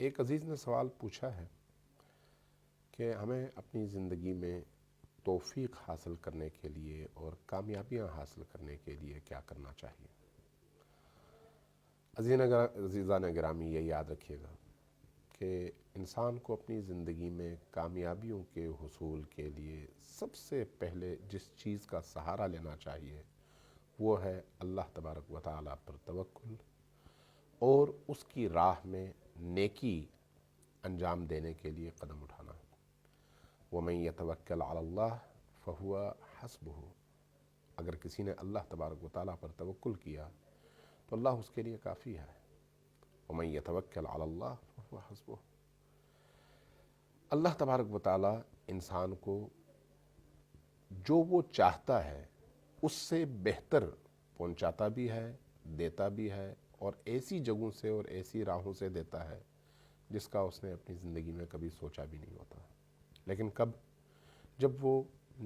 ایک عزیز نے سوال پوچھا ہے کہ ہمیں اپنی زندگی میں توفیق حاصل کرنے کے لیے اور کامیابیاں حاصل کرنے کے لیے کیا کرنا چاہیے۔ عزیزان گرامی، یہ یاد رکھیے گا کہ انسان کو اپنی زندگی میں کامیابیوں کے حصول کے لیے سب سے پہلے جس چیز کا سہارا لینا چاہیے وہ ہے اللہ تبارک و تعالیٰ پر توکل اور اس کی راہ میں نیکی انجام دینے کے لیے قدم اٹھانا۔ وَمَن يَتَوَكَّلْ عَلَى اللَّهِ فَهُوَ حَسْبُهُ، اگر کسی نے اللہ تبارک و تعالیٰ پر توکل کیا تو اللہ اس کے لیے کافی ہے۔ وَمَن يَتَوَكَّلْ عَلَى اللَّهِ فَهُوَ حَسْبُهُ، اللہ تبارک و تعالیٰ انسان کو جو وہ چاہتا ہے اس سے بہتر پہنچاتا بھی ہے، دیتا بھی ہے، اور ایسی جگہوں سے اور ایسی راہوں سے دیتا ہے جس کا اس نے اپنی زندگی میں کبھی سوچا بھی نہیں ہوتا۔ لیکن کب؟ جب وہ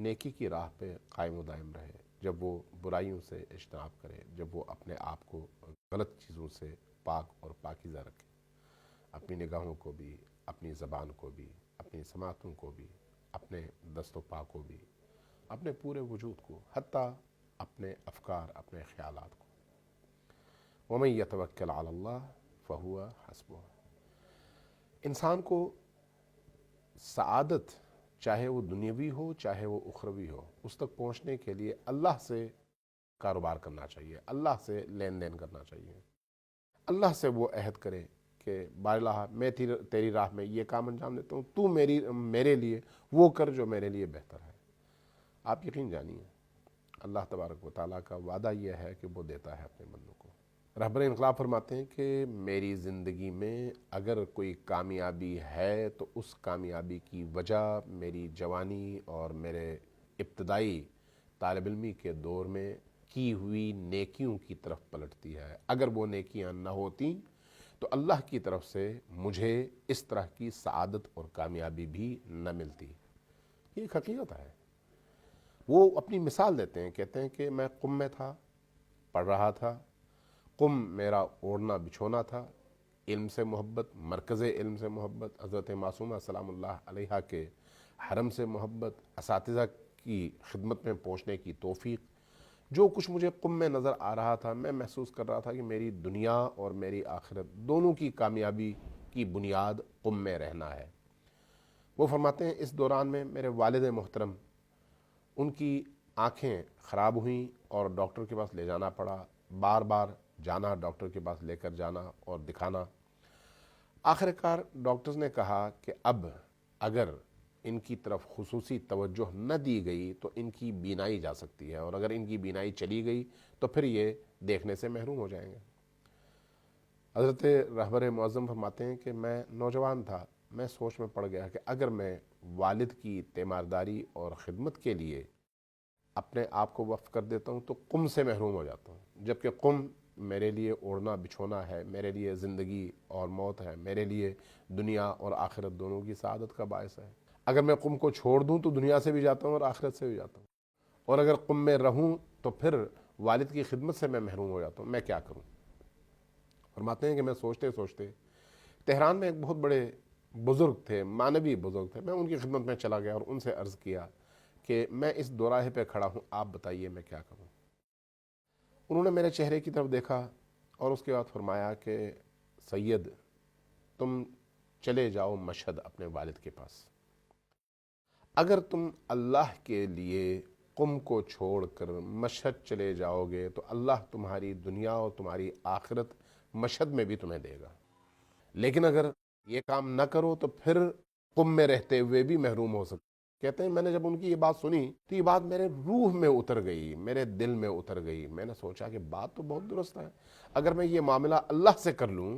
نیکی کی راہ پہ قائم و دائم رہے، جب وہ برائیوں سے اجتناب کرے، جب وہ اپنے آپ کو غلط چیزوں سے پاک اور پاکیزہ رکھے، اپنی نگاہوں کو بھی، اپنی زبان کو بھی، اپنی سماعتوں کو بھی، اپنے دست و پا کو بھی، اپنے پورے وجود کو، حتیٰ اپنے افکار، اپنے خیالات کو۔ وَمَن يَتَوَكَّلْ عَلَى اللَّهِ فَهُوَ حَسْبُهُ، انسان کو سعادت چاہے وہ دنیاوی ہو چاہے وہ اخروی ہو، اس تک پہنچنے کے لیے اللہ سے کاروبار کرنا چاہیے، اللہ سے لین دین کرنا چاہیے، اللہ سے وہ عہد کرے کہ بارالہ میں تیری راہ میں یہ کام انجام دیتا ہوں، تو میرے لیے وہ کر جو میرے لیے بہتر ہے۔ آپ یقین جانیے اللہ تبارک و تعالیٰ کا وعدہ یہ ہے کہ وہ دیتا ہے اپنے بندوں کو۔ رہبر انقلاب فرماتے ہیں کہ میری زندگی میں اگر کوئی کامیابی ہے تو اس کامیابی کی وجہ میری جوانی اور میرے ابتدائی طالب علمی کے دور میں کی ہوئی نیکیوں کی طرف پلٹتی ہے۔ اگر وہ نیکیاں نہ ہوتیں تو اللہ کی طرف سے مجھے اس طرح کی سعادت اور کامیابی بھی نہ ملتی۔ یہ ایک حقیقت ہے۔ وہ اپنی مثال دیتے ہیں، کہتے ہیں کہ میں قم میں تھا، پڑھ رہا تھا، قم میرا اوڑھنا بچھونا تھا، علم سے محبت، مرکز علم سے محبت، حضرت معصومہ سلام اللہ علیہا کے حرم سے محبت، اساتذہ کی خدمت میں پہنچنے کی توفیق، جو کچھ مجھے قم میں نظر آ رہا تھا، میں محسوس کر رہا تھا کہ میری دنیا اور میری آخرت دونوں کی کامیابی کی بنیاد قم میں رہنا ہے۔ وہ فرماتے ہیں اس دوران میں میرے والد محترم، ان کی آنکھیں خراب ہوئیں اور ڈاکٹر کے پاس لے جانا پڑا، بار بار جانا، ڈاکٹر کے پاس لے کر جانا اور دکھانا۔ آخر کار ڈاکٹرز نے کہا کہ اب اگر ان کی طرف خصوصی توجہ نہ دی گئی تو ان کی بینائی جا سکتی ہے، اور اگر ان کی بینائی چلی گئی تو پھر یہ دیکھنے سے محروم ہو جائیں گے۔ حضرت رہبر معظم فرماتے ہیں کہ میں نوجوان تھا، میں سوچ میں پڑ گیا کہ اگر میں والد کی تیمارداری اور خدمت کے لیے اپنے آپ کو وقف کر دیتا ہوں تو قم سے محروم ہو جاتا ہوں، جبکہ قم میرے لیے اوڑھنا بچھونا ہے، میرے لیے زندگی اور موت ہے، میرے لیے دنیا اور آخرت دونوں کی سعادت کا باعث ہے۔ اگر میں قم کو چھوڑ دوں تو دنیا سے بھی جاتا ہوں اور آخرت سے بھی جاتا ہوں، اور اگر قم میں رہوں تو پھر والد کی خدمت سے میں محروم ہو جاتا ہوں، میں کیا کروں؟ فرماتے ہیں کہ میں سوچتے سوچتے تہران میں ایک بہت بڑے بزرگ تھے، معنوی بزرگ تھے، میں ان کی خدمت میں چلا گیا اور ان سے عرض کیا کہ میں اس دوراہے پہ کھڑا ہوں، آپ بتائیے میں کیا کروں۔ انہوں نے میرے چہرے کی طرف دیکھا اور اس کے بعد فرمایا کہ سید، تم چلے جاؤ مشہد اپنے والد کے پاس، اگر تم اللہ کے لیے قم کو چھوڑ کر مشہد چلے جاؤ گے تو اللہ تمہاری دنیا اور تمہاری آخرت مشہد میں بھی تمہیں دے گا، لیکن اگر یہ کام نہ کرو تو پھر قم میں رہتے ہوئے بھی محروم ہو سکتے۔ کہتے ہیں میں نے جب ان کی یہ بات سنی تو یہ بات میرے روح میں اتر گئی، میرے دل میں اتر گئی۔ میں نے سوچا کہ بات تو بہت درست ہے، اگر میں یہ معاملہ اللہ سے کر لوں،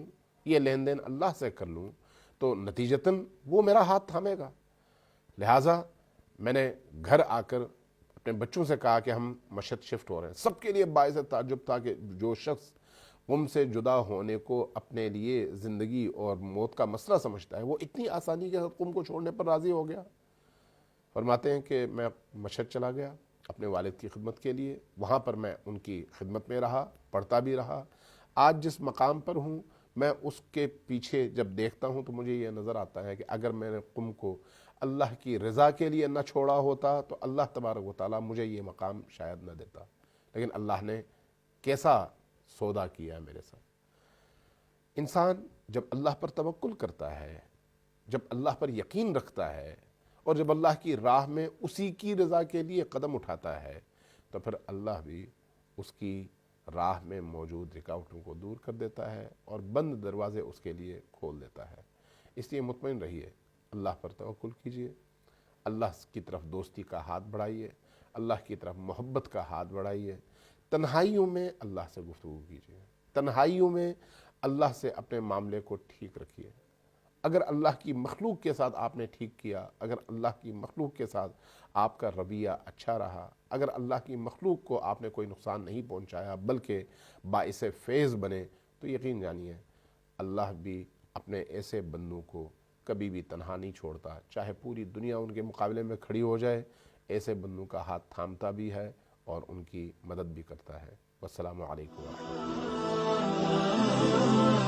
یہ لین دین اللہ سے کر لوں تو نتیجتاً وہ میرا ہاتھ تھامے گا۔ لہٰذا میں نے گھر آ کر اپنے بچوں سے کہا کہ ہم مشہد شفٹ ہو رہے ہیں۔ سب کے لیے باعث تعجب تھا کہ جو شخص قم سے جدا ہونے کو اپنے لیے زندگی اور موت کا مسئلہ سمجھتا ہے وہ اتنی آسانی کے ساتھ قم کو چھوڑنے پر راضی ہو گیا۔ فرماتے ہیں کہ میں مشہد چلا گیا اپنے والد کی خدمت کے لیے، وہاں پر میں ان کی خدمت میں رہا، پڑھتا بھی رہا۔ آج جس مقام پر ہوں میں اس کے پیچھے جب دیکھتا ہوں تو مجھے یہ نظر آتا ہے کہ اگر میں نے قم کو اللہ کی رضا کے لیے نہ چھوڑا ہوتا تو اللہ تبارک و تعالیٰ مجھے یہ مقام شاید نہ دیتا، لیکن اللہ نے کیسا سودا کیا ہے میرے ساتھ۔ انسان جب اللہ پر توکل کرتا ہے، جب اللہ پر یقین رکھتا ہے، اور جب اللہ کی راہ میں اسی کی رضا کے لیے قدم اٹھاتا ہے، تو پھر اللہ بھی اس کی راہ میں موجود رکاوٹوں کو دور کر دیتا ہے اور بند دروازے اس کے لیے کھول دیتا ہے۔ اس لیے مطمئن رہیے، اللہ پر توکل کیجئے، اللہ کی طرف دوستی کا ہاتھ بڑھائیے، اللہ کی طرف محبت کا ہاتھ بڑھائیے، تنہائیوں میں اللہ سے گفتگو کیجئے، تنہائیوں میں اللہ سے اپنے معاملے کو ٹھیک رکھیے۔ اگر اللہ کی مخلوق کے ساتھ آپ نے ٹھیک کیا، اگر اللہ کی مخلوق کے ساتھ آپ کا رویہ اچھا رہا، اگر اللہ کی مخلوق کو آپ نے کوئی نقصان نہیں پہنچایا بلکہ باعث فیض بنے، تو یقین جانیے اللہ بھی اپنے ایسے بندوں کو کبھی بھی تنہا نہیں چھوڑتا، چاہے پوری دنیا ان کے مقابلے میں کھڑی ہو جائے، ایسے بندوں کا ہاتھ تھامتا بھی ہے اور ان کی مدد بھی کرتا ہے۔ والسلام علیکم ورحمۃ اللہ۔